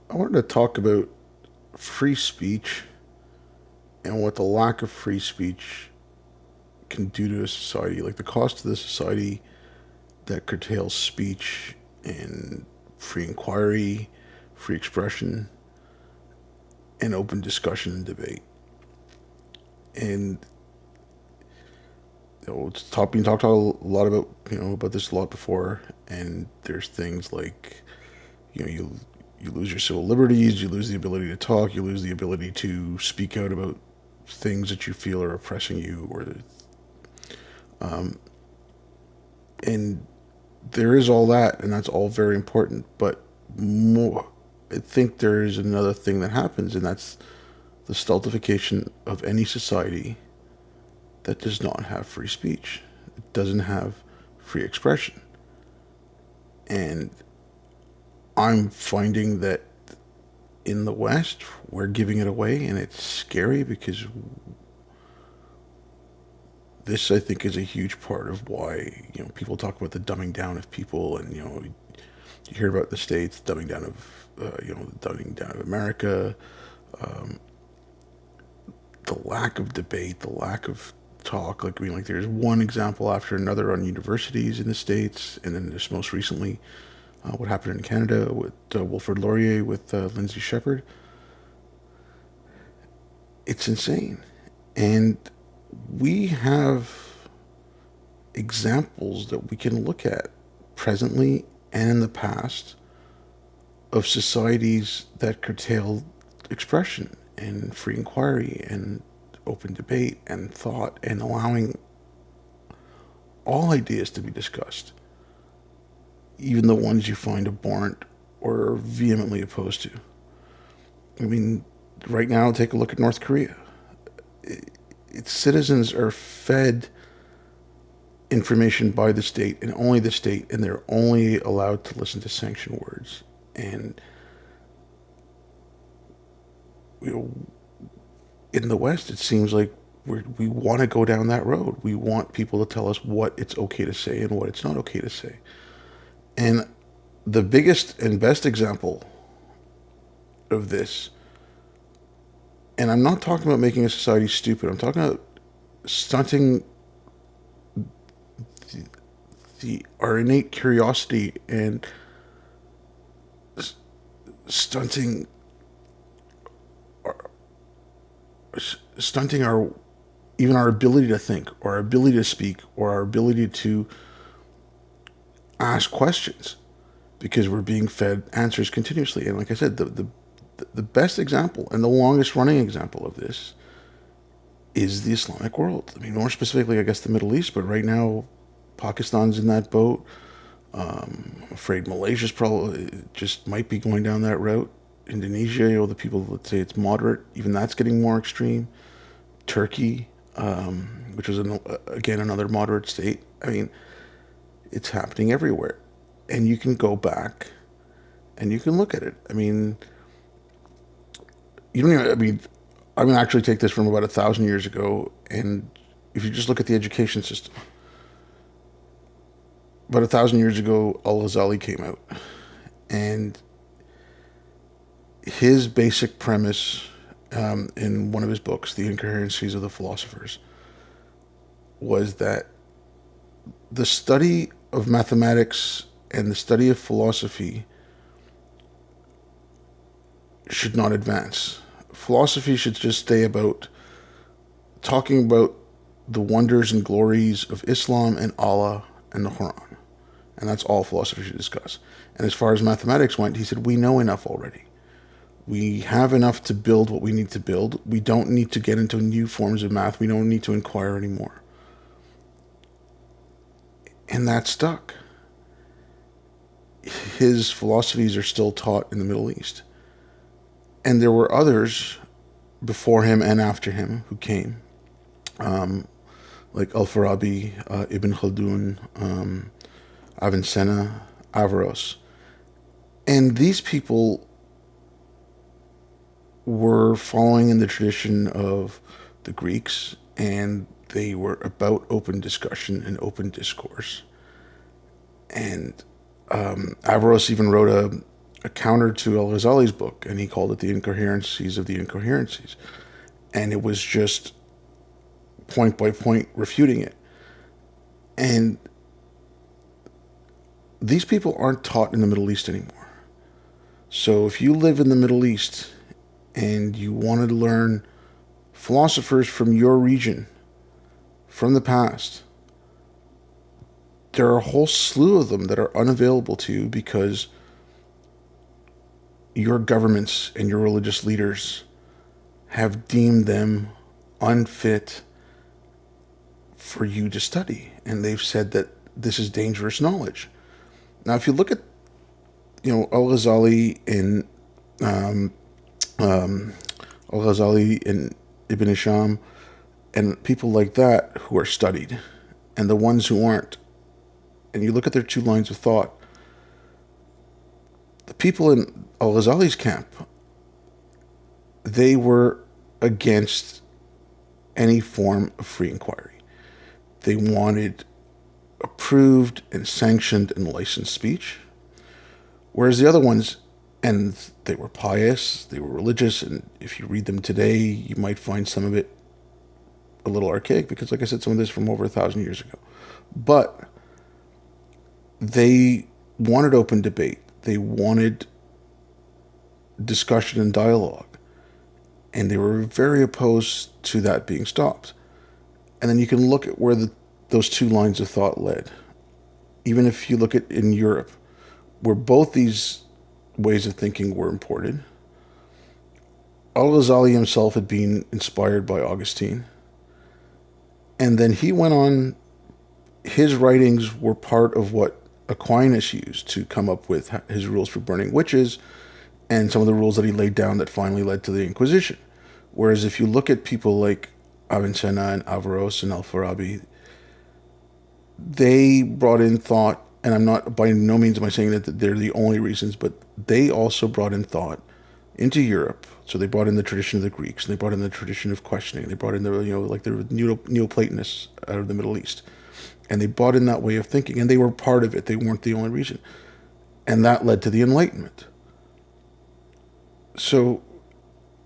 I wanted to talk about free speech and what the lack of free speech can do to a society, like the cost to the society that curtails speech and free inquiry, free expression, and open discussion and debate. And been talked a lot about about this a lot before. And there's things like you lose your civil liberties, you lose the ability to talk, you lose the ability to speak out about things that you feel are oppressing you, or and there is all that, and that's all very important. But more, I think there is another thing that happens, and that's the stultification of any society that does not have free speech. It doesn't have free expression. And I'm finding that in the West, we're giving it away, and it's scary because this, I think, is a huge part of why people talk about the dumbing down of people, and you hear about the states dumbing down of the dumbing down of America, the lack of debate, the lack of talk. Like, I mean, like, there's one example after another on universities in the states, and then just most recently, what happened in Canada with Wilfrid Laurier with Lindsay Shepherd. It's insane, and we have examples that we can look at presently and in the past of societies that curtail expression and free inquiry and open debate and thought, and allowing all ideas to be discussed, even the ones you find abhorrent or vehemently opposed to. I mean, right now, take a look at North Korea. Its citizens are fed information by the state, and only the state, and they're only allowed to listen to sanctioned words. And you know, in the West, it seems like we want to go down that road. We want people to tell us what it's okay to say and what it's not okay to say. And the biggest and best example of this, and I'm not talking about making a society stupid, I'm talking about stunting our innate curiosity, and stunting stunting our even our ability to think, or our ability to speak, or our ability to ask questions, because we're being fed answers continuously. And like I said, the best example and the longest running example of this is the Islamic world. I mean, more specifically, I guess, the Middle East, but right now Pakistan's in that boat. I'm afraid Malaysia's probably just might be going down that route. Indonesia, the people would say it's moderate. Even that's getting more extreme. Turkey, which was again another moderate state. I mean, it's happening everywhere, and you can go back and you can look at it. I mean, you don't even. I mean, I'm gonna actually take this from about 1,000 years ago, and if you just look at the education system, about 1,000 years ago, Al Ghazali came out, and his basic premise in one of his books, The Incoherencies of the Philosophers, was that the study of mathematics and the study of philosophy should not advance. Philosophy should just stay about talking about the wonders and glories of Islam and Allah and the Quran. And that's all philosophy should discuss. And as far as mathematics went, he said, we know enough already. We have enough to build what we need to build. We don't need to get into new forms of math. We don't need to inquire anymore. And that stuck. His philosophies are still taught in the Middle East. And there were others before him and after him who came, like Al-Farabi, Ibn Khaldun, Avicenna, Averroes. And these people were following in the tradition of the Greeks, and they were about open discussion and open discourse. And Averroes even wrote a counter to Al Ghazali's book, and he called it The Incoherencies of the Incoherencies. And it was just point by point refuting it. And these people aren't taught in the Middle East anymore. So if you live in the Middle East and you wanted to learn philosophers from your region, from the past, there are a whole slew of them that are unavailable to you because your governments and your religious leaders have deemed them unfit for you to study. And they've said that this is dangerous knowledge. Now, if you look at, Al-Ghazali and Ibn Hisham and people like that who are studied, and the ones who aren't, and you look at their two lines of thought, the people in Al-Ghazali's camp, they were against any form of free inquiry. They wanted approved and sanctioned and licensed speech. Whereas the other ones, and they were pious, they were religious, and if you read them today, you might find some of it a little archaic because, like I said, some of this is from over 1,000 years ago. But they wanted open debate. They wanted discussion and dialogue. And they were very opposed to that being stopped. And then you can look at where those two lines of thought led. Even if you look at in Europe, where both these ways of thinking were imported. Al-Ghazali himself had been inspired by Augustine. And then he went on, his writings were part of what Aquinas used to come up with his rules for burning witches and some of the rules that he laid down that finally led to the Inquisition. Whereas if you look at people like Avicenna and Averroes and Al-Farabi, they brought in thought, and I'm not, by no means am I saying that they're the only reasons, but they also brought in thought into Europe. So they brought in the tradition of the Greeks, and they brought in the tradition of questioning. They brought in the, like the Neoplatonists out of the Middle East. And they brought in that way of thinking, and they were part of it. They weren't the only reason. And that led to the Enlightenment. So,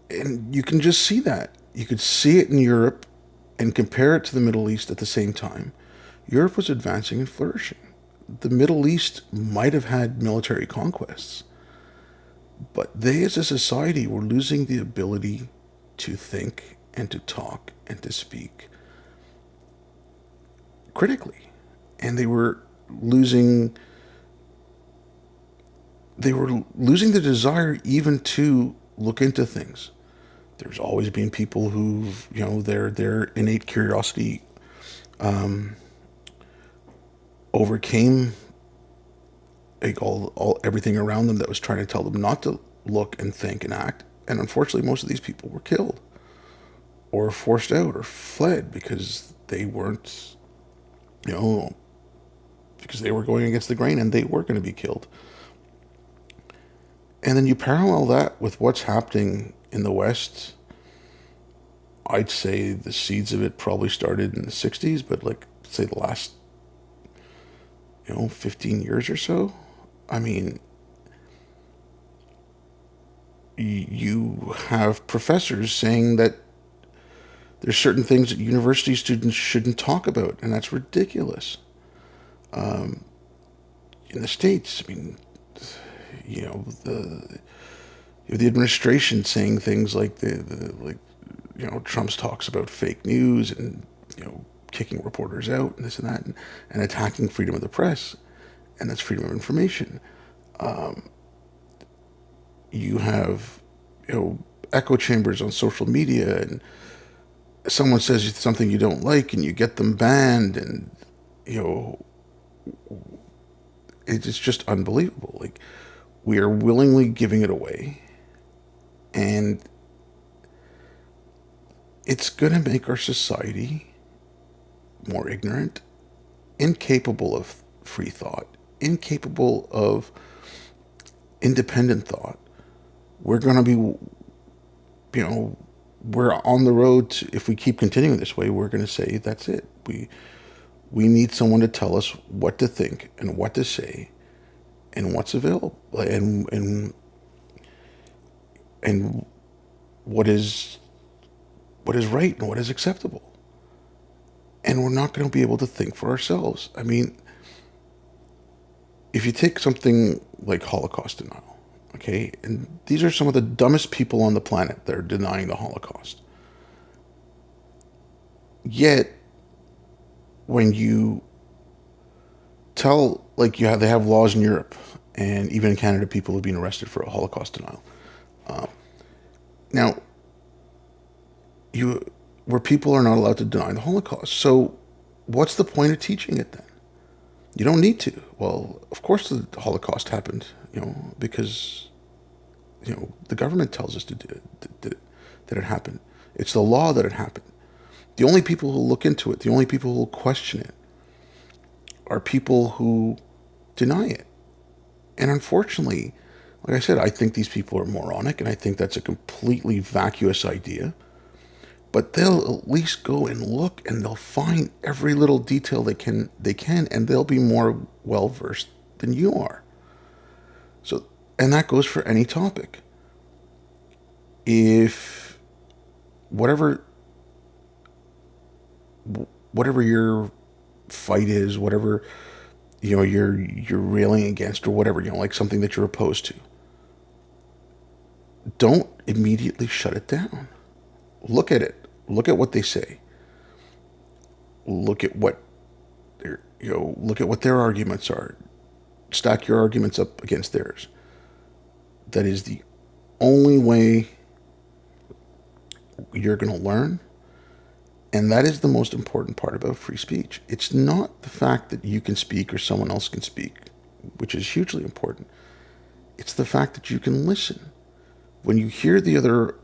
and you can just see that. You could see it in Europe and compare it to the Middle East at the same time. Europe was advancing and flourishing. The Middle East might have had military conquests, but they as a society were losing the ability to think and to talk and to speak critically. And they were losing the desire even to look into things. There's always been people who've, their innate curiosity overcame everything around them that was trying to tell them not to look and think and act. And unfortunately, most of these people were killed or forced out or fled because they weren't, because they were going against the grain and they were going to be killed. And then you parallel that with what's happening in the West. I'd say the seeds of it probably started in the 60s, but say the last 15 years or so. I mean, you have professors saying that there's certain things that university students shouldn't talk about, and that's ridiculous. In the States, I mean, the administration saying things like Trump's talks about fake news and kicking reporters out and this and that, and attacking freedom of the press, and that's freedom of information. You have echo chambers on social media, and someone says something you don't like, and you get them banned, and it's just unbelievable. Like, we are willingly giving it away, and it's going to make our society more ignorant, incapable of free thought, incapable of independent thought. We're going to be, we're on the road to, if we keep continuing this way, we're going to say, that's it. We need someone to tell us what to think and what to say and what's available, and what is right and what is acceptable. And we're not going to be able to think for ourselves. I mean, if you take something like Holocaust denial, okay, and these are some of the dumbest people on the planet that are denying the Holocaust. Yet, when you tell, like, they have laws in Europe and even in Canada, people have been arrested for a Holocaust denial. Now, where people are not allowed to deny the Holocaust. So, what's the point of teaching it then? You don't need to. Well, of course the Holocaust happened, because the government tells us that it happened. It's the law that it happened. The only people who look into it, the only people who will question it, are people who deny it. And unfortunately, like I said, I think these people are moronic, and I think that's a completely vacuous idea. But they'll at least go and look, and they'll find every little detail they can, and they'll be more well versed than you are. So, and that goes for any topic. If whatever your fight is, whatever you're railing against, or whatever, like something that you're opposed to, don't immediately shut it down. Look at it. Look at what they say. Look at what their arguments are. Stack your arguments up against theirs. That is the only way you're going to learn. And that is the most important part about free speech. It's not the fact that you can speak or someone else can speak, which is hugely important. It's the fact that you can listen. When you hear the other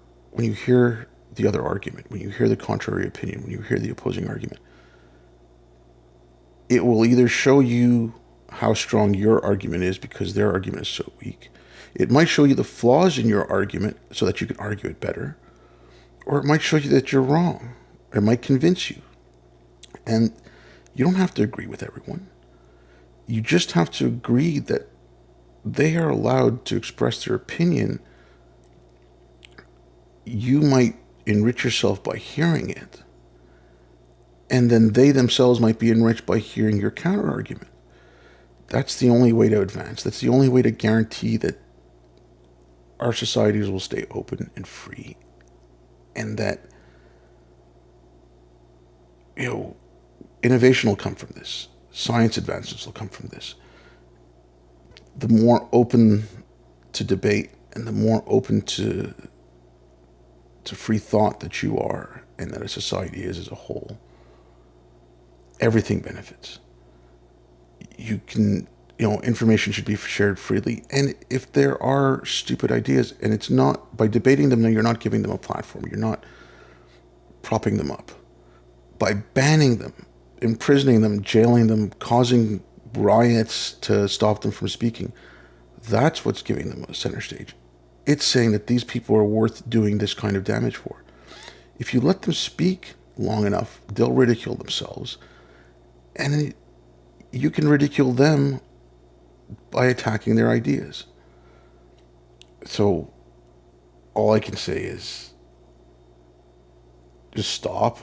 argument, when you hear the contrary opinion, when you hear the opposing argument, it will either show you how strong your argument is because their argument is so weak. It might show you the flaws in your argument so that you can argue it better. Or it might show you that you're wrong. It might convince you. And you don't have to agree with everyone. You just have to agree that they are allowed to express their opinion. You might enrich yourself by hearing it. And then they themselves might be enriched by hearing your counter argument. That's the only way to advance. That's the only way to guarantee that our societies will stay open and free. And that, innovation will come from this. Science advancements will come from this. The more open to debate and the more open to free thought that you are and that a society is as a whole, everything benefits. Information should be shared freely. And if there are stupid ideas, and it's not, by debating them, you're not giving them a platform. You're not propping them up. By banning them, imprisoning them, jailing them, causing riots to stop them from speaking, that's what's giving them a center stage. It's saying that these people are worth doing this kind of damage for. If you let them speak long enough, they'll ridicule themselves. And you can ridicule them by attacking their ideas. So all I can say is just stop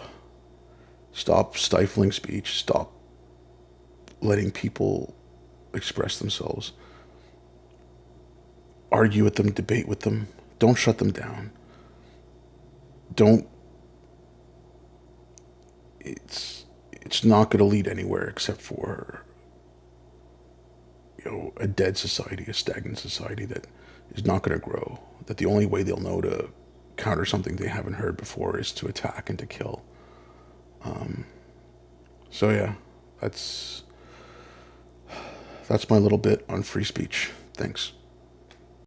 stifling speech, stop letting people express themselves, argue with them, debate with them, don't shut them down. It's not going to lead anywhere except for a dead society, a stagnant society that is not going to grow, that the only way they'll know to counter something they haven't heard before is to attack and to kill. So yeah, that's my little bit on free speech. Thanks.